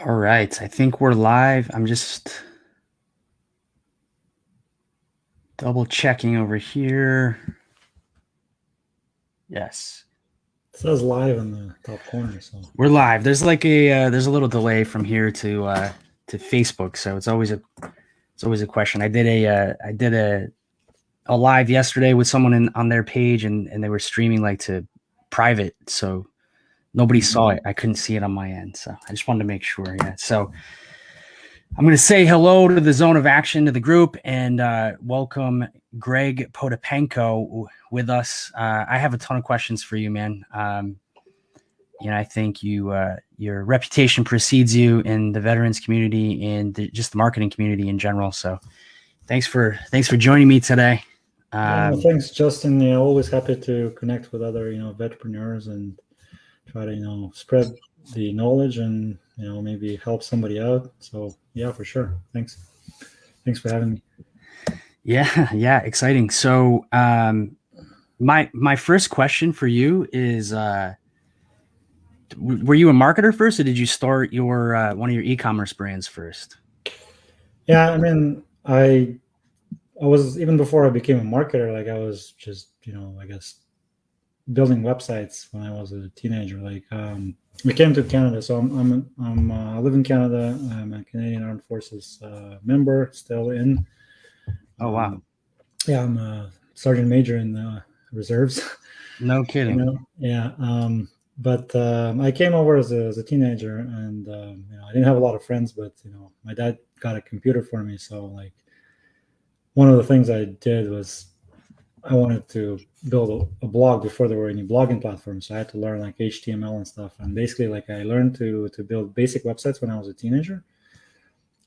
All right, I think we're live. I'm just double checking over here. Yes, It says live in the top corner, so we're live. There's like a little delay from here to Facebook, so it's always a question. I did a live yesterday with someone on their page, and they were streaming like to private, so nobody saw it. I couldn't see it on my end, so I just wanted to make sure. Yeah, so I'm going to say hello to the Zone of Action, to the group, and welcome Greg Potapenko with us. I have a ton of questions for you, man. I think your reputation precedes you in the veterans community and just the marketing community in general. So thanks for joining me today. yeah. No, Um, thanks, Justin. Yeah, always happy to connect with other vetpreneurs and try to spread the knowledge and maybe help somebody out. So yeah, for sure. Thanks for having me. yeah, yeah, exciting. So my first question for you is. Were you a marketer first, or did you start your one of your e-commerce brands first? Yeah, I mean, I was even before I became a marketer. Like I was just I guess building websites when I was a teenager. Like we came to Canada, so I live in Canada. I'm a Canadian Armed Forces member, still in. Oh wow, Um, yeah, I'm a sergeant major in the reserves. no kidding. Yeah. But I came over as a teenager, and I didn't have a lot of friends, but my dad got a computer for me, so like one of the things I did was I wanted to build a blog before there were any blogging platforms. So I had to learn like HTML and stuff. And basically, like I learned to build basic websites when I was a teenager.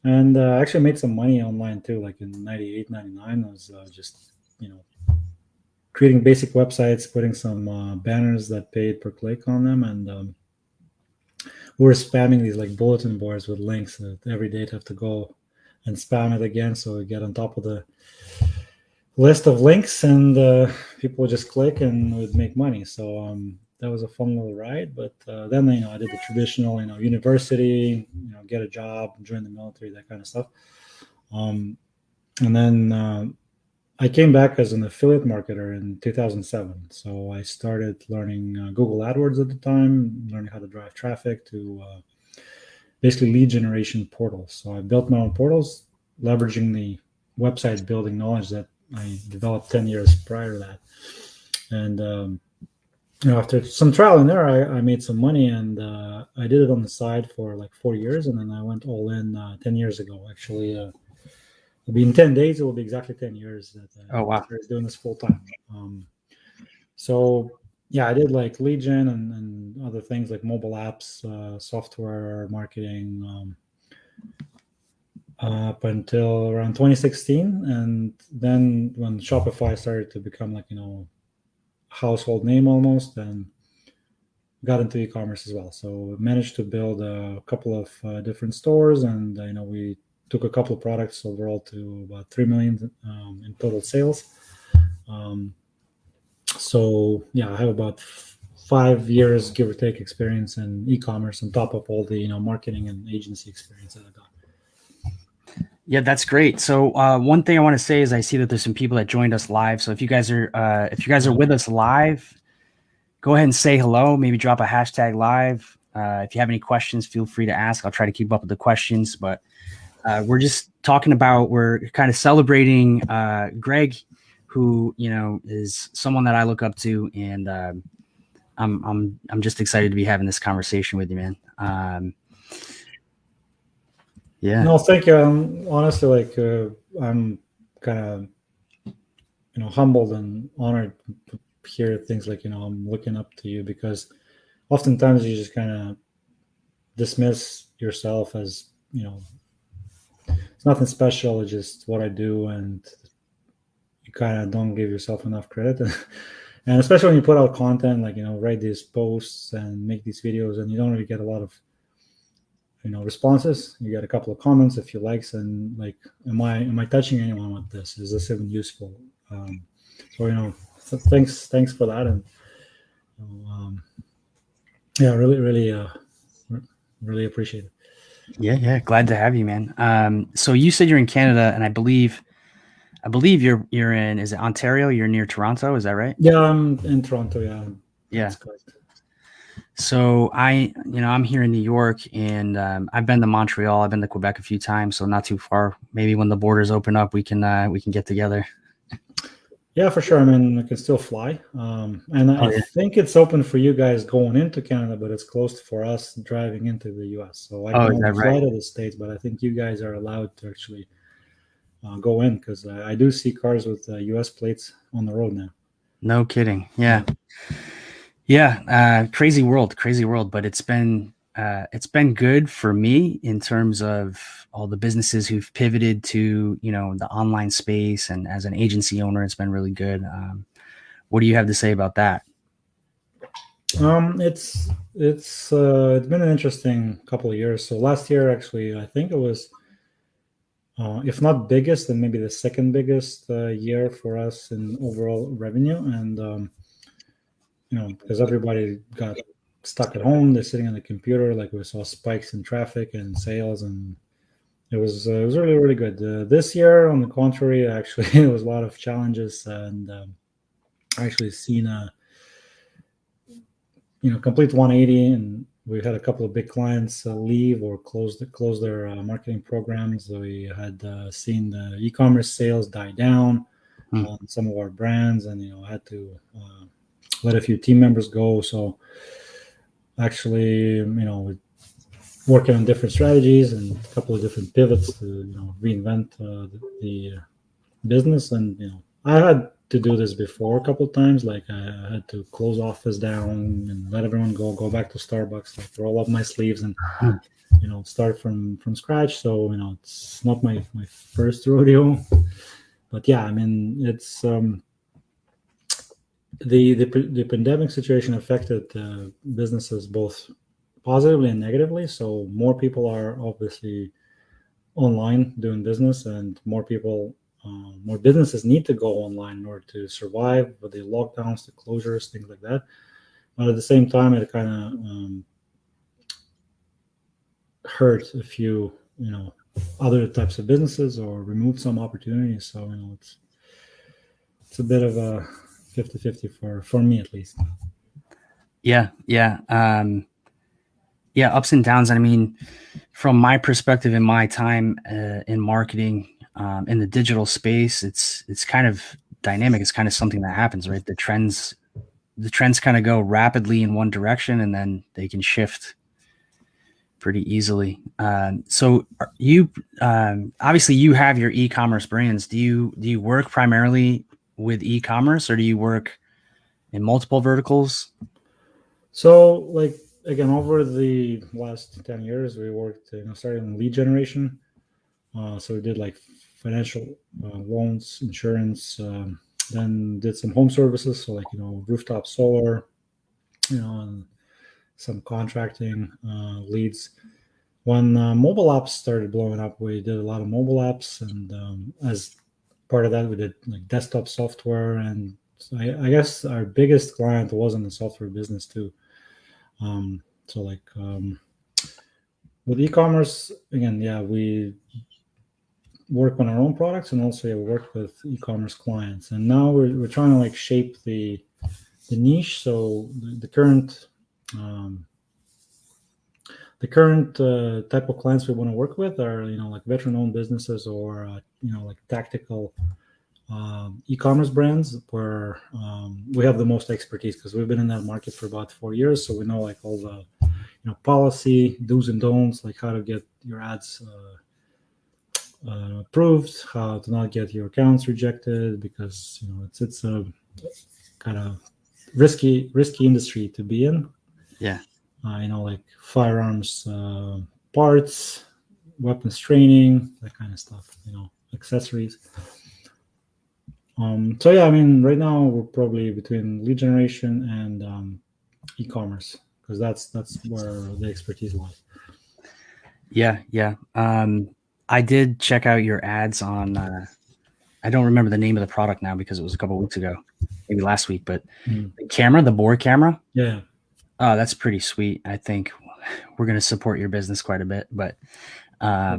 And I actually made some money online too. Like in 98, 99, I was just, creating basic websites, putting some banners that paid per click on them. And we were spamming these like bulletin boards with links that every day I'd have to go and spam it again. So we get on top of the list of links, and people would just click and would make money. So that was a fun little ride. But then I did the traditional university, get a job, join the military, that kind of stuff. And then I came back as an affiliate marketer in 2007. So I started learning Google AdWords at the time, learning how to drive traffic to basically lead generation portals. So I built my own portals, leveraging the website building knowledge that I developed 10 years prior to that. And after some trial and error, I made some money, and I did it on the side for like 4 years, and then I went all in 10 years ago. Actually, it'll be in 10 days. It will be exactly 10 years that Oh I wow, started doing this full time. So yeah, I did like lead gen and other things like mobile apps, software marketing, up until around 2016. And then when Shopify started to become like household name almost, and got into e-commerce as well. So managed to build a couple of different stores, and we took a couple of products overall to about 3 million in total sales. um, so yeah, I have about 5 years give or take experience in e-commerce on top of all the marketing and agency experience that I got. yeah, that's great. So one thing I want to say is I see that there's some people that joined us live. So if you guys are Yeah. with us live, go ahead and say hello. Maybe drop a hashtag live. If you have any questions, feel free to ask. I'll try to keep up with the questions, but we're just talking about, we're kind of celebrating Greg, who is someone that I look up to, and I'm just excited to be having this conversation with you, man. Yeah, No, thank you. Honestly, like I'm kind of humbled and honored to hear things like I'm looking up to you, because oftentimes you just kind of dismiss yourself as it's nothing special. It's just what I do, and you kind of don't give yourself enough credit. And especially when you put out content, like write these posts and make these videos, and you don't really get a lot of responses. You get a couple of comments, a few likes, and like, am I touching anyone with this? Is this even useful? So so thanks for that. And yeah, really really appreciate it. Yeah. Glad to have you, man. So you said you're in Canada, and I believe you're in, is it Ontario? You're near Toronto, is that right? Yeah, I'm in Toronto. Yeah, Yeah. that's correct. So I'm here in New York, and I've been to Montreal, I've been to Quebec a few times, so not too far. Maybe when the borders open up, we can get together. Yeah, for sure. I mean, I can still fly, and I Oh yeah. think it's open for you guys going into Canada, but it's closed for us driving into the U.S. So I Oh, can is only that right? fly to the States, but I think you guys are allowed to actually go in because I do see cars with U.S. plates on the road now. No kidding. Yeah. Yeah. Yeah, crazy world, but it's been good for me in terms of all the businesses who've pivoted to, the online space, and as an agency owner, it's been really good. What do you have to say about that? It's been an interesting couple of years. So last year, actually, I think it was, if not biggest, then maybe the second biggest year for us in overall revenue. And because everybody got stuck at home, they're sitting on the computer. Like we saw spikes in traffic and sales, and it was really really good. This year, on the contrary, actually, it was a lot of challenges, and I actually seen a complete 180, and we had a couple of big clients leave or close their marketing programs. We had seen the e-commerce sales die down Hmm. on some of our brands, and had to let a few team members go. So actually, working on different strategies and a couple of different pivots to reinvent the business. And I had to do this before a couple of times. Like I had to close office down and let everyone go back to Starbucks, like roll up my sleeves and Hmm. start from scratch. So it's not my first rodeo, but yeah, I mean it's the pandemic situation affected businesses both positively and negatively. So more people are obviously online doing business, and more businesses need to go online in order to survive with the lockdowns, the closures, things like that. But at the same time, it kind of hurt a few, other types of businesses or removed some opportunities. So it's a bit of a 50-50 for me at least. Yeah, ups and downs. I mean, from my perspective, in my time in marketing, in the digital space, it's kind of dynamic. It's kind of something that happens, right? The trends kind of go rapidly in one direction, and then they can shift pretty easily. So you obviously you have your e-commerce brands. Do you work primarily with e-commerce, or do you work in multiple verticals? So, like again, over the last 10 years, we worked, started in lead generation. So we did like financial loans, insurance, then did some home services, so like rooftop solar, and some contracting leads. When mobile apps started blowing up, we did a lot of mobile apps, and as part of that, we did like desktop software. And so I guess our biggest client was in the software business too. So like with e-commerce, again, yeah, we work on our own products, and also, yeah, we work with e-commerce clients. And now we're trying to like shape the niche. So um, the current type of clients we want to work with are like veteran-owned businesses, or like tactical e-commerce brands where we have the most expertise because we've been in that market for about 4 years. So we know like all the policy do's and don'ts, like how to get your ads approved, how to not get your accounts rejected, because it's a kind of risky industry to be in. Yeah. Like firearms parts, weapons training, that kind of stuff. Accessories. So yeah, I mean, right now we're probably between lead generation and e-commerce, because that's where the expertise lies. Yeah. I did check out your ads on. I don't remember the name of the product now because it was a couple of weeks ago, maybe last week. But Mm. the camera, the board camera, Yeah. oh, that's pretty sweet. I think. we're going to support your business quite a bit. But I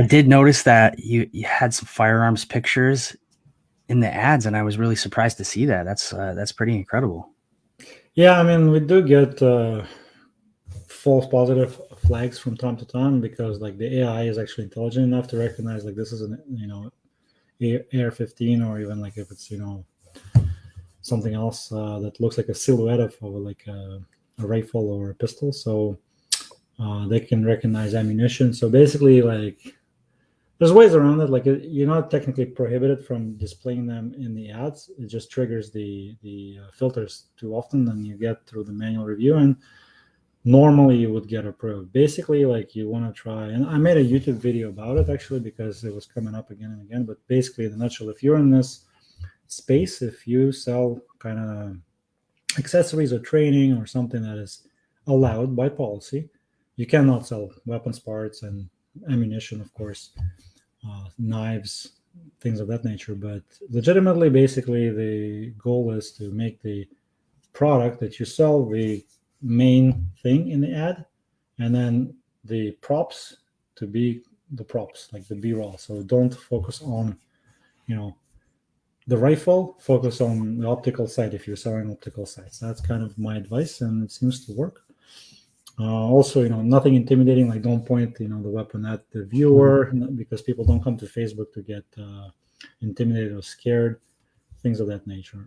did notice that you had some firearms pictures in the ads, and I was really surprised to see that. That's pretty incredible. Yeah, I mean, we do get false positive flags from time to time because like the AI is actually intelligent enough to recognize like this is an AR-15, or even like if it's something else that looks like a silhouette of like a rifle or a pistol. So they can recognize ammunition. So basically, like there's ways around it. Like you're not technically prohibited from displaying them in the ads. It just triggers the filters too often, and you get through the manual review, and normally you would get approved. Basically, like you want to try, and I made a YouTube video about it actually because it was coming up again and again. But basically, in a nutshell, if you're in this space, if you sell kind of accessories or training or something that is allowed by policy, you cannot sell weapons parts and ammunition, of course, knives, things of that nature. But legitimately, basically, the goal is to make the product that you sell the main thing in the ad, and then the props to be the props, like the B-roll. So don't focus on, the rifle, focus on the optical side if you're selling optical sights. That's kind of my advice, and it seems to work. Also, nothing intimidating. Like don't point, the weapon at the viewer because people don't come to Facebook to get intimidated or scared, things of that nature.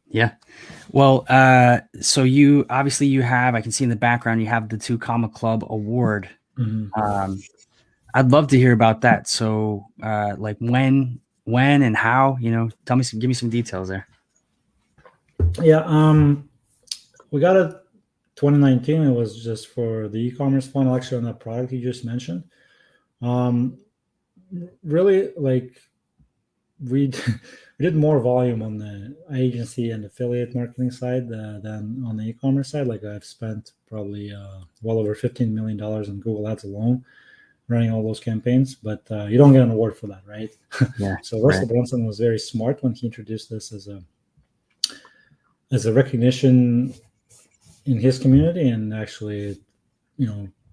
Yeah. Well, so you obviously I can see in the background you have the 2 Comma Club award. Mm-hmm. I'd love to hear about that. So, like when and how, give me some details there. Yeah, we got it 2019. It was just for the e-commerce funnel, actually on that product you just mentioned. Really, like we we did more volume on the agency and affiliate marketing side than on the e-commerce side. Like I've spent probably well over $15 million on Google Ads alone running all those campaigns, but you don't get an award for that, right? Yeah. So Russell Brunson was very smart when he introduced this as a recognition in his community, and actually,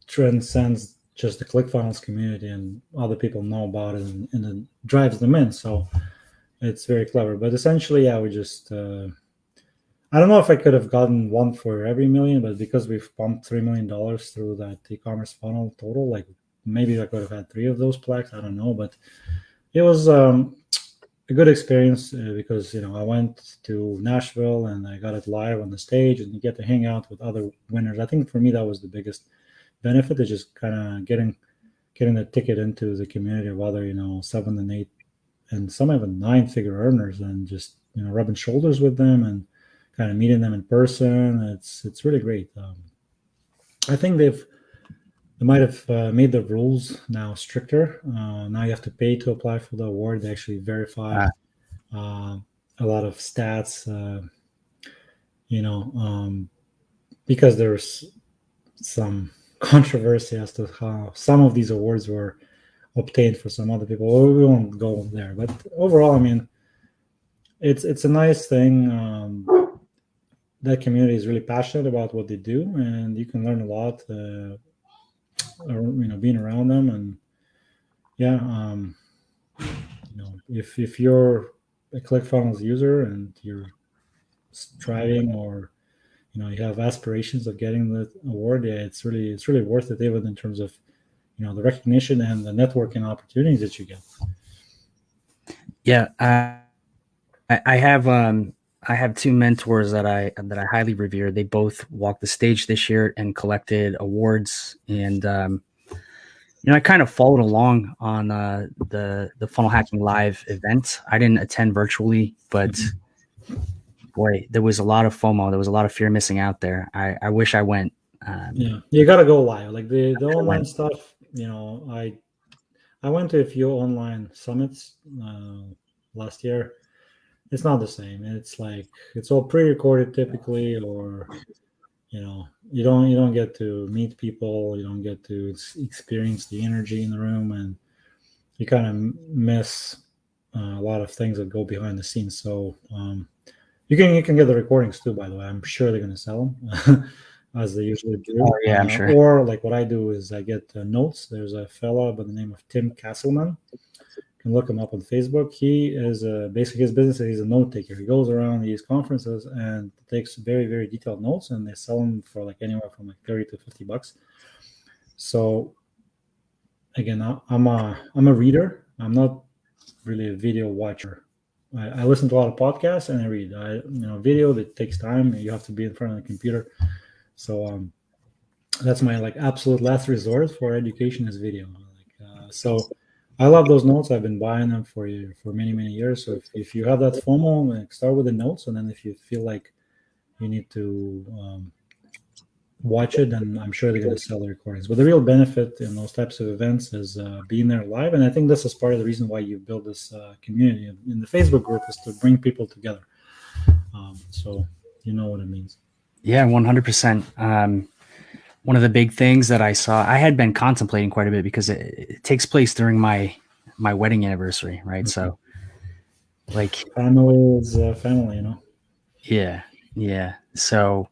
transcends just the Clickfunnels community, and other people know about it, and it drives them in. So it's very clever. But essentially, yeah, we just I don't know if I could have gotten one for every million, but because we've pumped $3 million through that e-commerce funnel total, like maybe I could have had 3 of those plaques. I don't know, but it was a good experience because I went to Nashville and I got it live on the stage, and you get to hang out with other winners. I think for me that was the biggest benefit, is just kind of getting the ticket into the community of other 7 and 8 and some even 9-figure earners, and just rubbing shoulders with them and kind of meeting them in person. It's really great. I think they might have made the rules now stricter. Now you have to pay to apply for the award. They actually verify a lot of stats, because there's some controversy as to how some of these awards were obtained for some other people. Well, we won't go there, but overall, I mean, it's a nice thing. That community is really passionate about what they do, and you can learn a lot. Being around them, and yeah, if you're a ClickFunnels user and you're striving, or you have aspirations of getting the award, yeah, it's really worth it, even in terms of the recognition and the networking opportunities that you get. Yeah, I have 2 mentors that I highly revere. They both walked the stage this year and collected awards, and I kind of followed along on the Funnel Hacking Live event. I didn't attend virtually, but boy, there was a lot of FOMO. There was a lot of fear missing out there. I wish I went. Yeah, you got to go live. Like the online stuff, I went to a few online summits last year. It's not the same. It's like it's all pre-recorded typically, or you don't get to meet people. You don't get to experience the energy in the room, and you kind of miss a lot of things that go behind the scenes. So You can get the recordings too, by the way. I'm sure they're going to sell them as they usually do. Oh yeah, I'm sure. Or like what I do is I get notes. There's a fellow by the name of Tim Castleman. You can look him up on Facebook. He is basically his business. He's a note taker. He goes around these conferences and takes very, very detailed notes, and they sell them for like anywhere from like $30 to $50. So again, I'm a reader. I'm not really a video watcher. I listen to a lot of podcasts and I read. Video that takes time. You have to be in front of the computer. So that's my like absolute last resort for education is video. So I love those notes. I've been buying them for many years. So if you have that FOMO, like, start with the notes, and then if you feel like you need to watch it, then I'm sure they're going to sell the recordings. But the real benefit in those types of events is being there live, and I think this is part of the reason why you build this community in the Facebook group is to bring people together. So you know what it means. Yeah, 100%. One of the big things that I saw, I had been contemplating quite a bit because it takes place during my wedding anniversary, right? So, like, family is family, Yeah. So,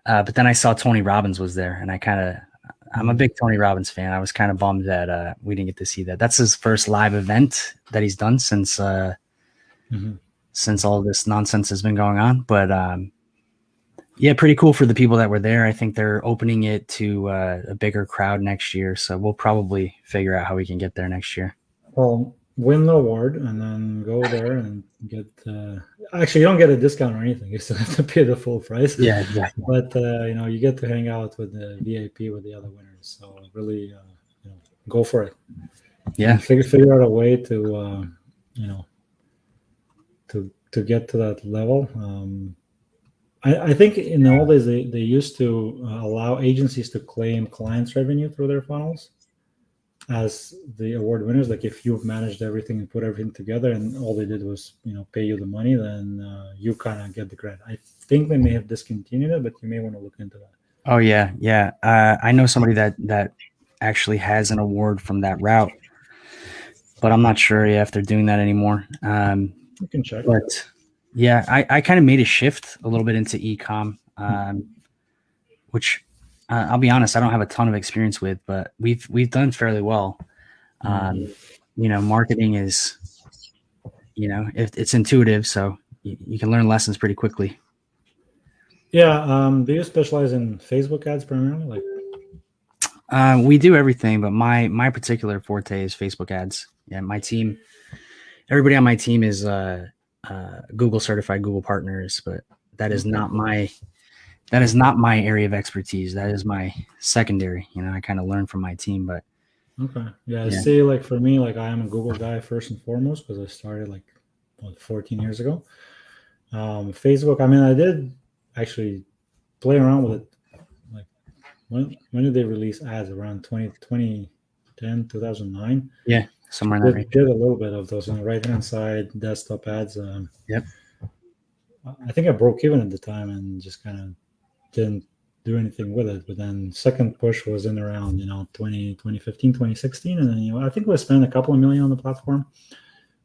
but then I saw Tony Robbins was there, and I'm a big Tony Robbins fan. I was kind of bummed that we didn't get to see that. That's his first live event that he's done since all this nonsense has been going on. But yeah, pretty cool for the people that were there. I think they're opening it to a bigger crowd next year, so we'll probably figure out how we can get there next year. Well, win the award and then go there and get. Actually, you don't get a discount or anything. You still have to pay the full price. Yeah, exactly. But you get to hang out with the VIP with the other winners. So really, go for it. Yeah, and figure out a way to to get to that level. I think in the old days they used to allow agencies to claim clients' revenue through their funnels as the award winners. Like if you've managed everything and put everything together, and all they did was pay you the money, then you kind of get the credit. I think they may have discontinued it, but you may want to look into that. Oh yeah. I know somebody that actually has an award from that route, but I'm not sure if they're doing that anymore. You can check. But yeah, I kind of made a shift a little bit into e-com, which I'll be honest, I don't have a ton of experience with, but we've done fairly well. Marketing is, it's intuitive, so you can learn lessons pretty quickly. Yeah. Do you specialize in Facebook ads primarily? We do everything, but my particular forte is Facebook ads. Yeah, my team, everybody on my team is Google certified, Google partners, but that is not my area of expertise. That is my secondary. I kind of learn from my team, but okay. Yeah, I see, like for me, like I am a Google guy first and foremost because I started 14 years ago. Facebook, I mean, I did actually play around with it. Like when did they release ads? Around 2010, 2009? Yeah, somewhere in that range. Did a little bit of those on the right-hand side, desktop ads. Yep. I think I broke even at the time and just kind of didn't do anything with it. But then second push was in around 2015, 2016, and then I think we spent a couple of million on the platform.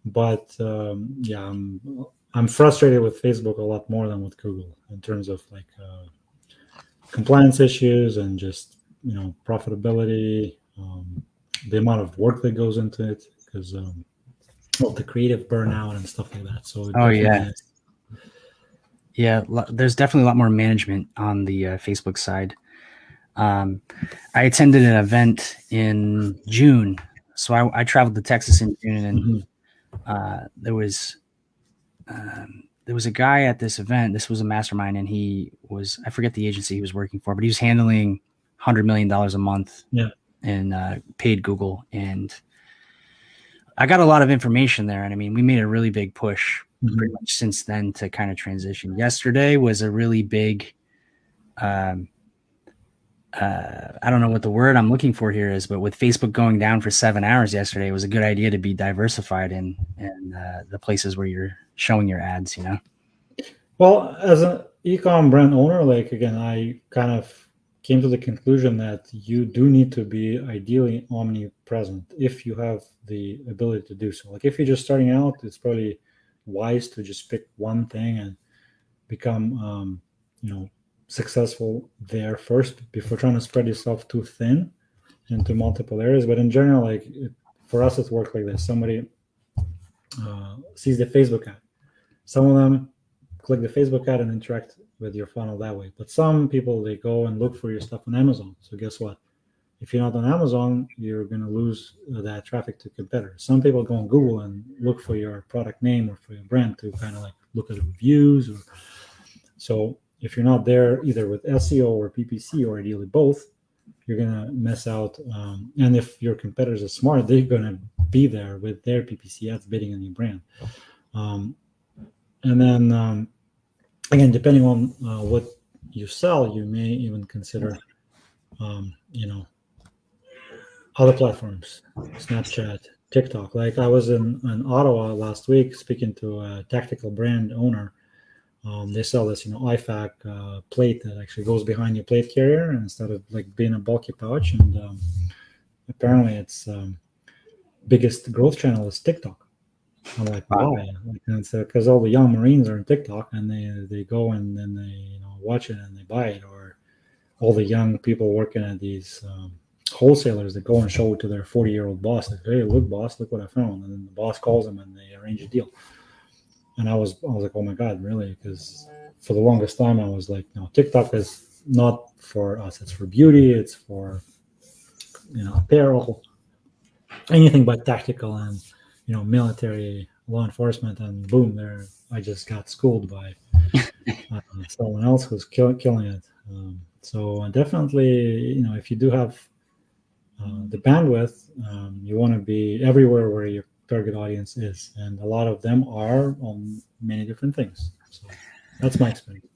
But I'm frustrated with Facebook a lot more than with Google in terms of compliance issues and just profitability, the amount of work that goes into it because of the creative burnout and stuff like that. So yeah, there's definitely a lot more management on the Facebook side. I attended an event in June, so I traveled to Texas in June, and there was a guy at this event. This was a mastermind, and I forget the agency he was working for, but he was handling $100 million a month in paid Google. And I got a lot of information there. And I mean, we made a really big push pretty much since then to kind of transition. Yesterday was a really big, I don't know what the word I'm looking for here is, but with Facebook going down for 7 hours yesterday, it was a good idea to be diversified in the places where you're showing your ads, Well, as an e-com brand owner, again, I kind of came to the conclusion that you do need to be ideally omnipresent if you have the ability to do so. If you're just starting out, it's probably wise to just pick one thing and become successful there first before trying to spread yourself too thin into multiple areas. But in general, like for us, it worked like this: somebody sees the Facebook ad. Some of them click the Facebook ad and interact with your funnel that way. But some people, they go and look for your stuff on Amazon. So guess what? If you're not on Amazon, you're going to lose that traffic to competitors. Some people go on Google and look for your product name or for your brand to kind of like look at the reviews. So if you're not there either with SEO or PPC or ideally both, you're going to miss out. And if your competitors are smart, they're going to be there with their PPC ads bidding on your brand. And then, again, depending on what you sell, you may even consider, other platforms, Snapchat, TikTok. Like I was in Ottawa last week speaking to a tactical brand owner. They sell this, IFAC plate that actually goes behind your plate carrier, and instead of like being a bulky pouch. And apparently, its biggest growth channel is TikTok. I'm like, why? Like, it's because all the young Marines are in TikTok, and they go and then they watch it and they buy it, or all the young people working at these wholesalers that go and show it to their 40-year-old boss, like, hey, look, boss, look what I found, and then the boss calls them and they arrange a deal. And I was like, oh my God, really? Because for the longest time I was like, no, TikTok is not for us. It's for beauty. It's for apparel, anything but tactical and military, law enforcement. And boom, there I just got schooled by someone else who's killing it. So definitely, if you do have the bandwidth, you want to be everywhere where your target audience is, and a lot of them are on many different things. So that's my experience.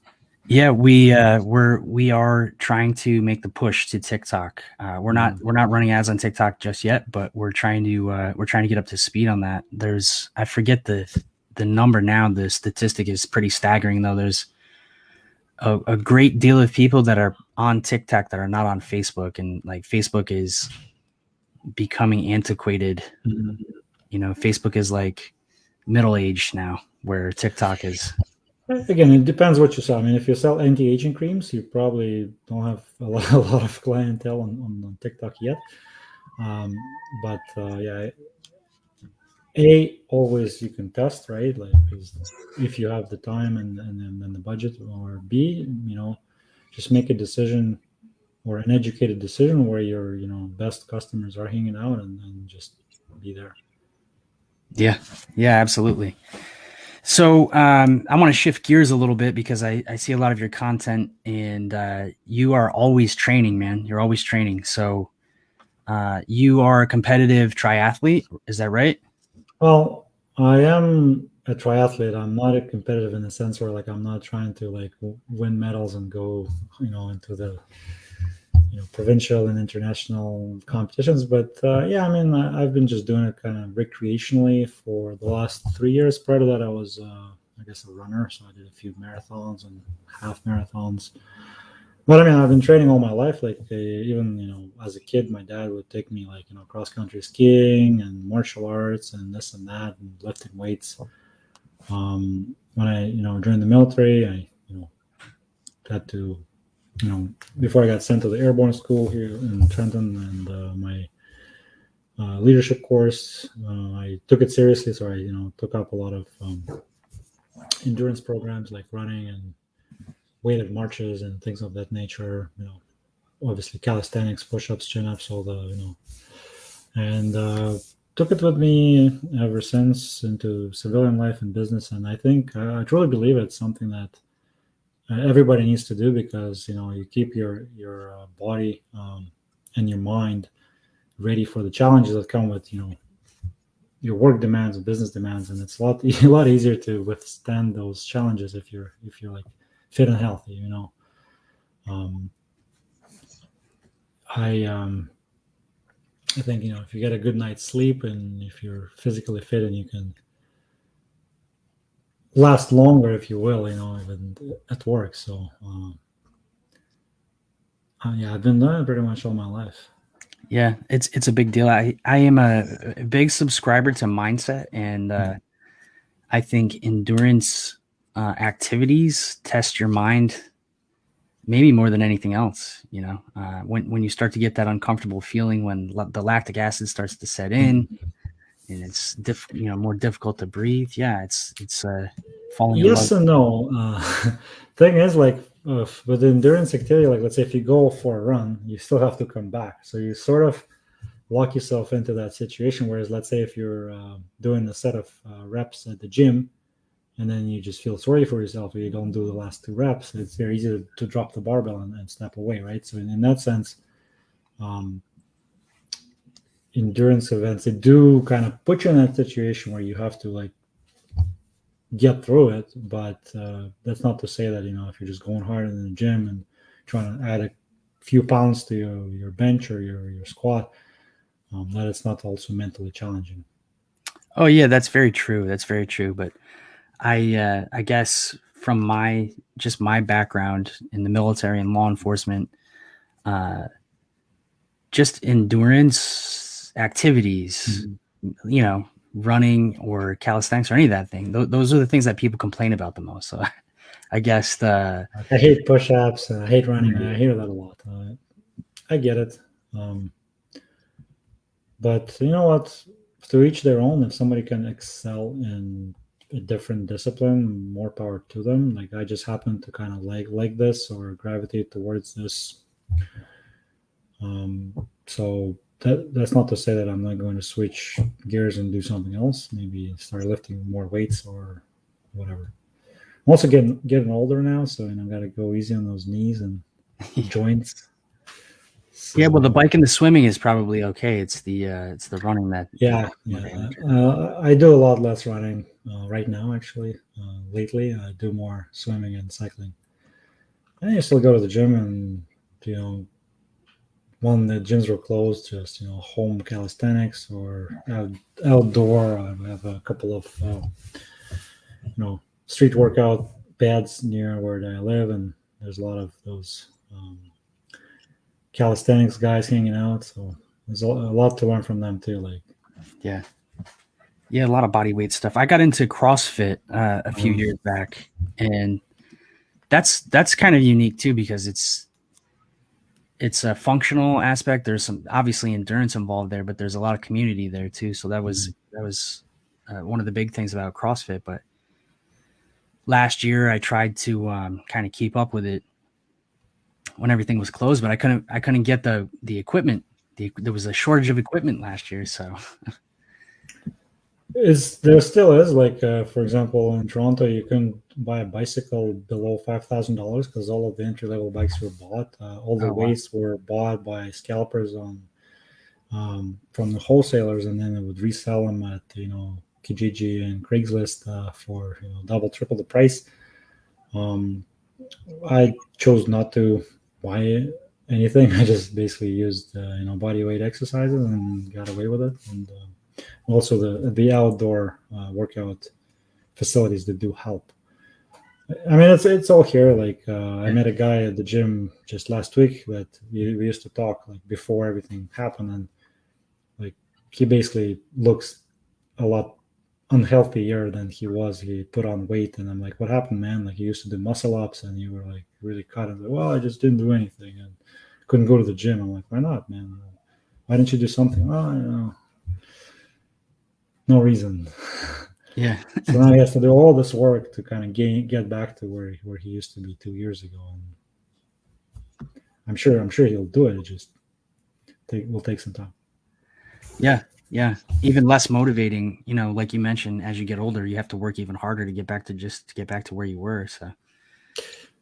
Yeah, we are trying to make the push to TikTok. We're not running ads on TikTok just yet, but we're trying to get up to speed on that. I forget the number now. The statistic is pretty staggering though. There's a great deal of people that are on TikTok that are not on Facebook, and like Facebook is becoming antiquated. Facebook is like middle-aged now, where TikTok is. Again, it depends what you sell. I mean, if you sell anti-aging creams, you probably don't have a lot of clientele on TikTok yet. But always you can test, right? Like if you have the time and the budget, or B, just make a decision or an educated decision where your best customers are hanging out, and just be there. Yeah, absolutely. So I want to shift gears a little bit, because I see a lot of your content, and you are always training, man. You're always training. So you are a competitive triathlete, is that right? Well, I am a triathlete. I'm not a competitive in the sense where like I'm not trying to like win medals and go into the provincial and international competitions. But I mean, I've been just doing it kind of recreationally for the last 3 years. Prior to that, I was, I guess, a runner. So I did a few marathons and half marathons. But I mean, I've been training all my life. Like even, as a kid, my dad would take me like, cross-country skiing and martial arts and this and that and lifting weights. When I, joined the military, I, had to, before I got sent to the airborne school here in Trenton, and my leadership course, I took it seriously. So I, took up a lot of endurance programs like running and weighted marches and things of that nature. Obviously calisthenics, push-ups, chin-ups, all the, and took it with me ever since into civilian life and business. And I think I truly believe it's something that everybody needs to do, because you keep your body and your mind ready for the challenges that come with your work demands and business demands, and it's a lot easier to withstand those challenges if you're like fit and healthy. I think if you get a good night's sleep and if you're physically fit, and you can last longer, if you will, even at work. So I've been doing it pretty much all my life. Yeah, it's a big deal. I am a big subscriber to mindset, and I think endurance activities test your mind maybe more than anything else. When you start to get that uncomfortable feeling, when the lactic acid starts to set in and it's more difficult to breathe. Yeah, it's falling in love. Yes and no. Thing is, like with endurance activity, like let's say if you go for a run, you still have to come back. So you sort of lock yourself into that situation. Whereas, let's say if you're doing a set of reps at the gym, and then you just feel sorry for yourself or you don't do the last 2 reps, it's very easy to drop the barbell and step away, right? So in that sense, endurance events, they do kind of put you in that situation where you have to like get through it. But that's not to say that, if you're just going hard in the gym and trying to add a few pounds to your bench or your squat, that it's not also mentally challenging. Oh yeah, that's very true. That's very true. But I guess from my background in the military and law enforcement, just endurance activities, running or calisthenics or any of that thing. Those are the things that people complain about the most. So I guess I hate push-ups. I hate running. I hear that a lot. I get it. But you know what? To each their own. If somebody can excel in a different discipline, more power to them. Like I just happen to kind of like this or gravitate towards this. So that's not to say that I'm not going to switch gears and do something else. Maybe start lifting more weights or whatever. I'm also getting older now, so I've got to go easy on those knees and joints. So, yeah, well, the bike and the swimming is probably okay. It's the running that. Yeah. I do a lot less running right now. Actually, lately I do more swimming and cycling. I still go to the gym and when the gyms were closed, just home calisthenics or outdoor. I have a couple of street workout pads near where I live, and there's a lot of those calisthenics guys hanging out. So there's a lot to learn from them too. Like, yeah, a lot of body weight stuff. I got into CrossFit a few years back, and that's kind of unique too because it's a functional aspect. There's some obviously endurance involved there, but there's a lot of community there too. So that was one of the big things about CrossFit. But last year I tried to kind of keep up with it when everything was closed, but I couldn't get the equipment. There was a shortage of equipment last year. So there still is, like for example, in Toronto, you couldn't buy a bicycle below $5,000 because all of the entry level bikes were bought. All the weights were bought by scalpers from the wholesalers, and then they would resell them at Kijiji and Craigslist for double, triple the price. I chose not to buy anything. I just basically used body weight exercises and got away with it. And also the outdoor workout facilities that do help. I mean, it's all here. Like I met a guy at the gym just last week that we used to talk like before everything happened, and like he basically looks a lot unhealthier than he was. He put on weight, and I'm like, "What happened, man? Like you used to do muscle ups, and you were like really cut." And like, well, I just didn't do anything and couldn't go to the gym. I'm like, "Why not, man? Why didn't you do something?" Oh, no reason. Yeah. So now he has to do all this work to kind of get back to where he used to be 2 years ago. And I'm sure he'll do it. It just will take some time. Yeah. Even less motivating, like you mentioned, as you get older, you have to work even harder to get back to where you were. So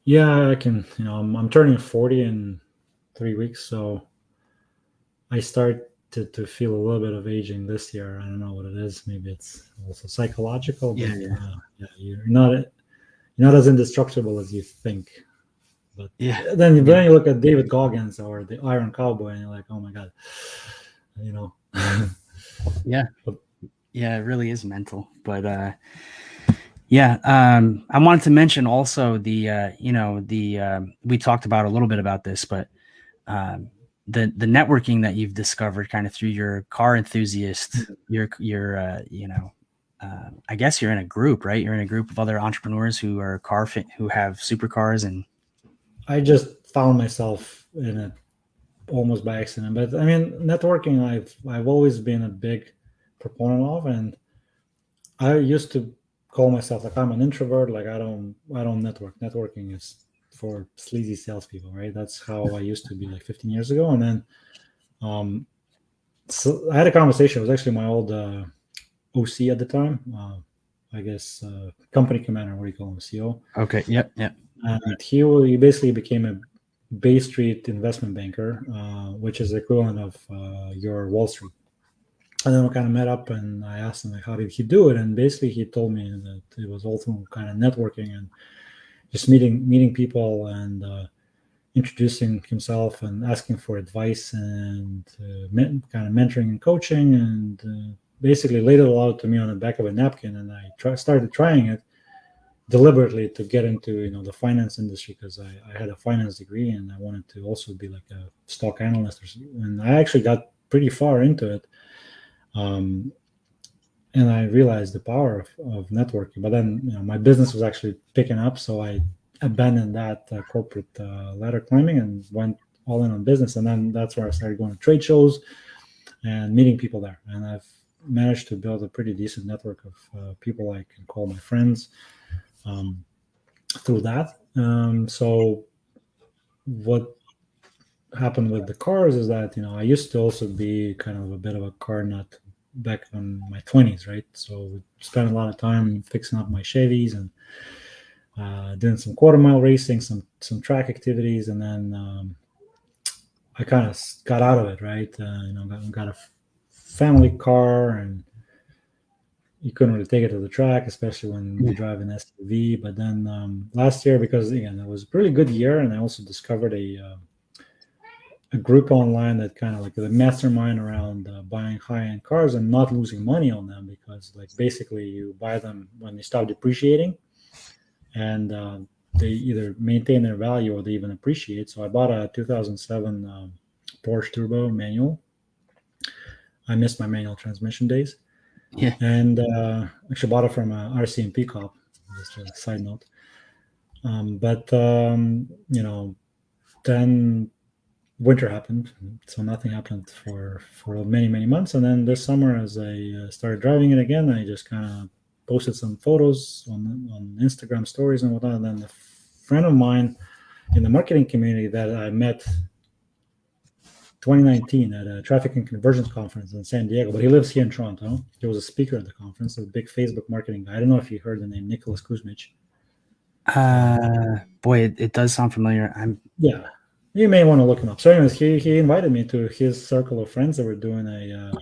yeah, I can, I'm turning 40 in 3 weeks. So I start to feel a little bit of aging this year. I don't know what it is. Maybe it's also psychological. But, you're not as indestructible as you think. But then you look at David Goggins or the Iron Cowboy, and you're like, oh my god, Yeah, it really is mental. But I wanted to mention also we talked about a little bit about this, but the networking that you've discovered kind of through your car enthusiast, your I guess you're in a group, right? You're in a group of other entrepreneurs who are who have supercars, and I just found myself in it almost by accident. But I mean, networking, I've always been a big proponent of, and I used to call myself like I'm an introvert. Like I don't network. Networking is for sleazy salespeople, right? That's how I used to be like 15 years ago. And then um, so I had a conversation. It was actually my old OC at the time. I guess company commander. What do you call him? CO. okay, yep. And he basically became a Bay Street investment banker, which is the equivalent of your Wall Street. And then we kind of met up, and I asked him like, how did he do it? And basically, he told me that it was all through kind of networking and just meeting people and introducing himself and asking for advice and kind of mentoring and coaching, and basically laid it all out to me on the back of a napkin. And I started trying it deliberately to get into the finance industry, because I had a finance degree and I wanted to also be like a stock analyst and I actually got pretty far into it. And I realized the power of networking. But then my business was actually picking up, so I abandoned that corporate ladder climbing and went all in on business. And then that's where I started going to trade shows and meeting people there. And I've managed to build a pretty decent network of people I can call my friends through that. So what happened with the cars is that I used to also be kind of a bit of a car nut back in my 20s, right? So spent a lot of time fixing up my Chevys and doing some quarter mile racing, some track activities, and then I kind of got out of it, right? Got a family car, and you couldn't really take it to the track, especially when you drive an SUV. But then last year, because again it was a really good year, and I also discovered a group online that kind of like the mastermind around buying high-end cars and not losing money on them, because like basically you buy them when they stop depreciating, and they either maintain their value or they even appreciate. So I bought a 2007 Porsche Turbo manual. I missed my manual transmission days. Yeah. And actually bought it from a RCMP cop, just a side note. But then winter happened, so nothing happened for many months. And then this summer, as I started driving it again, I just kind of posted some photos on Instagram stories and whatnot. And then a friend of mine in the marketing community that I met 2019 at a traffic and conversions conference in San Diego, but he lives here in Toronto. He was a speaker at the conference, a big Facebook marketing guy. I don't know if you heard the name Nicholas Kuzmich. Boy, it does sound familiar. Yeah, you may want to look him up. So anyways, he invited me to his circle of friends that were doing a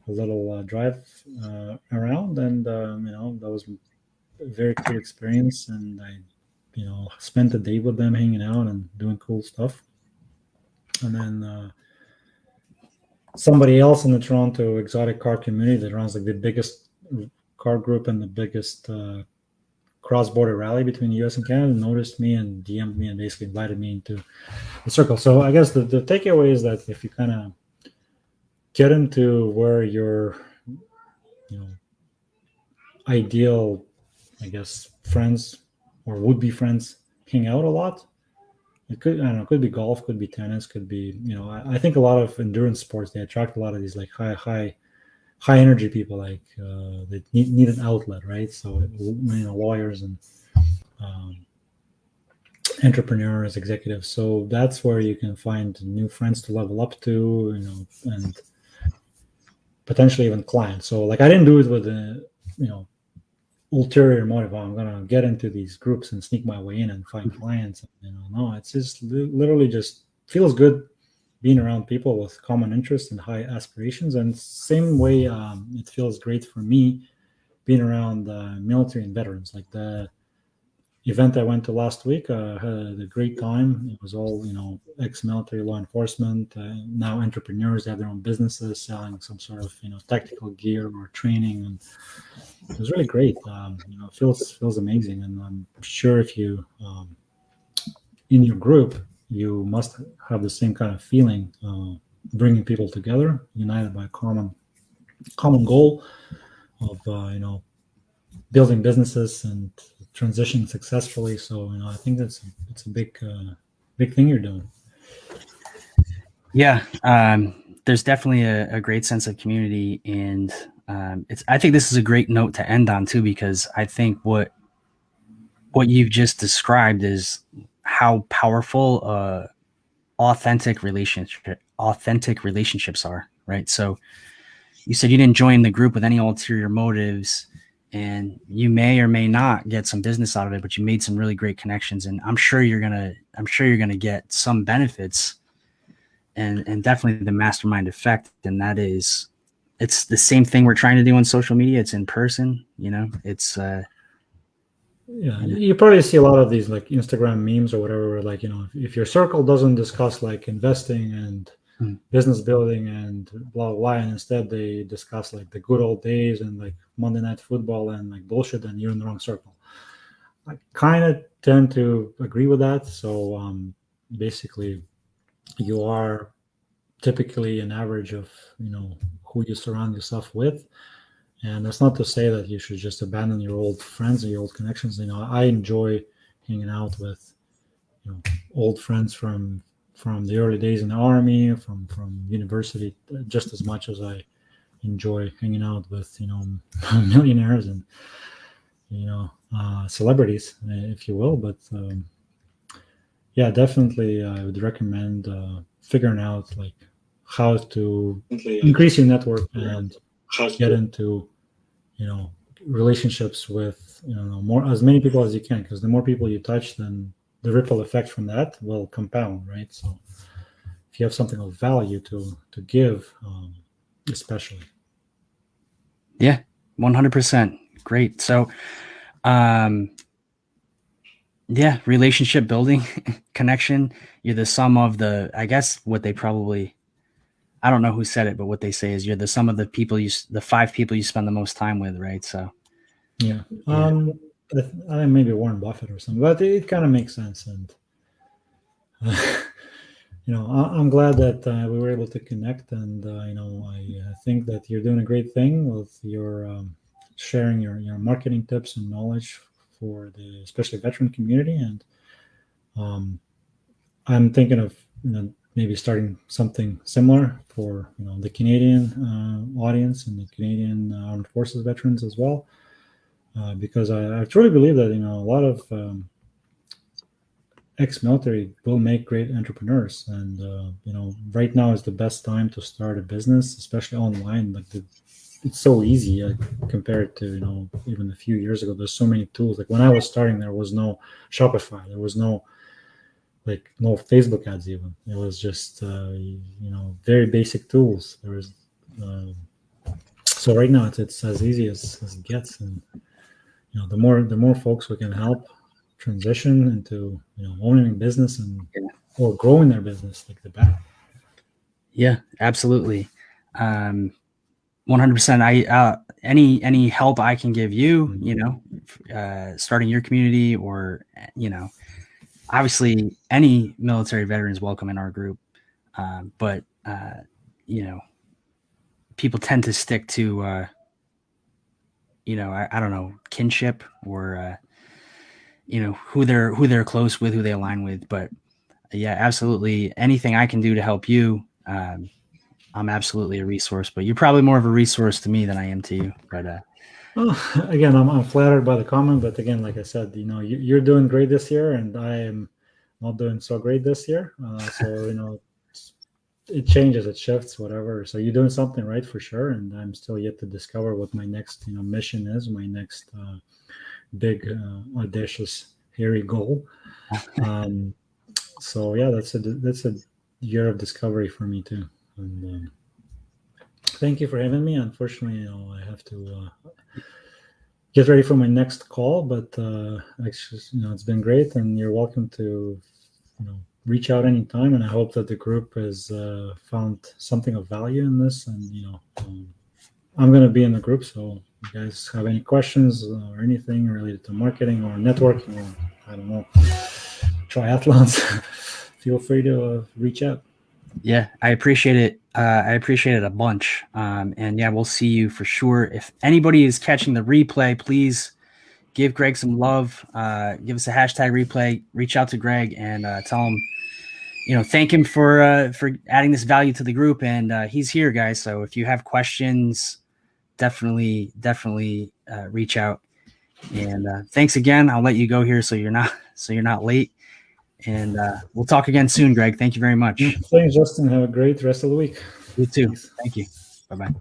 little drive around, and that was a very cool experience. And I spent a day with them hanging out and doing cool stuff. And then somebody else in the Toronto exotic car community that runs like the biggest car group and the biggest cross-border rally between the US and Canada noticed me and DM'd me and basically invited me into the circle. So I guess the takeaway is that if you kind of get into where your ideal, I guess, friends or would-be friends hang out a lot, it could be golf, could be tennis, could be I think a lot of endurance sports, they attract a lot of these like high energy people, like that need an outlet, right? So lawyers and entrepreneurs, executives. So that's where you can find new friends to level up to, and potentially even clients. So like I didn't do it with a ulterior motive. I'm gonna get into these groups and sneak my way in and find clients. No, it's just literally just feels good being around people with common interests and high aspirations. And same way, it feels great for me being around military and veterans. Like the event I went to last week, had a great time. It was all ex-military law enforcement, now entrepreneurs. They have their own businesses selling some sort of tactical gear or training, and it was really great. It feels amazing. And I'm sure if you in your group, you must have the same kind of feeling, bringing people together, united by a common goal. building businesses and transitioning successfully. So I think it's a big thing you're doing. Yeah, there's definitely a great sense of community, and I think this is a great note to end on too, because I think what you've just described is how powerful authentic relationships are, right? So you said you didn't join the group with any ulterior motives, and you may or may not get some business out of it, but you made some really great connections, and I'm sure you're gonna get some benefits, and definitely the mastermind effect. And that is, it's the same thing we're trying to do on social media. It's in person, it's Yeah, you probably see a lot of these like Instagram memes or whatever, where like, if your circle doesn't discuss like investing and business building and blah blah, and instead they discuss like the good old days and like Monday Night Football and like bullshit, and you're in the wrong circle. I kind of tend to agree with that. So basically, you are typically an average of who you surround yourself with. And that's not to say that you should just abandon your old friends or your old connections. I enjoy hanging out with old friends from the early days in the army, from university, just as much as I enjoy hanging out with millionaires and celebrities, if you will. But yeah, definitely, I would recommend figuring out like how to increase your network and get into relationships with more as many people as you can, because the more people you touch, then the ripple effect from that will compound, right? So if you have something of value to give, especially. Yeah, 100%. Great. So yeah, relationship building, connection, you're the sum of I guess what they probably, I don't know who said it, but what they say is you're the sum of the 5 people you spend the most time with, right? So yeah. I maybe Warren Buffett or something, but it kind of makes sense. And I'm glad that we were able to connect, and I think that you're doing a great thing with your sharing your marketing tips and knowledge for the especially veteran community. And I'm thinking of maybe starting something similar for the Canadian audience and the Canadian Armed Forces veterans as well, because I truly believe that a lot of ex-military will make great entrepreneurs. And right now is the best time to start a business, especially online. Like it's so easy compared to even a few years ago. There's so many tools. Like when I was starting, there was no Shopify, there was no Facebook ads. Even it was just very basic tools. There was so right now it's as easy as it gets. And the more folks we can help transition into owning a business and or growing their business, like the better. Yeah, absolutely. 100%. I any help I can give you, starting your community, or obviously any military veterans welcome in our group, but people tend to stick to I don't know, kinship, or who they're close with, who they align with. But yeah, absolutely, anything I can do to help you, I'm absolutely a resource. But you're probably more of a resource to me than I am to you. But again, I'm flattered by the comment, but again, like I said, you're doing great this year, and I am not doing so great this year. So it changes, it shifts, whatever. So you're doing something right for sure, and I'm still yet to discover what my next mission is, my next big audacious hairy goal. So yeah, that's a year of discovery for me too. And thank you for having me. Unfortunately, I have to get ready for my next call, but actually, it's been great, and you're welcome to reach out anytime. And I hope that the group has found something of value in this. And I'm going to be in the group, so if you guys have any questions or anything related to marketing or networking, or I don't know, triathlons, feel free to reach out. Yeah, I appreciate it. I appreciate it a bunch. And yeah, we'll see you for sure. If anybody is catching the replay, please give Greg some love. Give us a hashtag replay. Reach out to Greg and tell him, thank him for adding this value to the group. And he's here, guys. So if you have questions, definitely reach out. And thanks again. I'll let you go here so you're not late. And we'll talk again soon, Greg. Thank you very much. Thanks, Justin. Have a great rest of the week. You too. Thanks. Thank you. Bye-bye.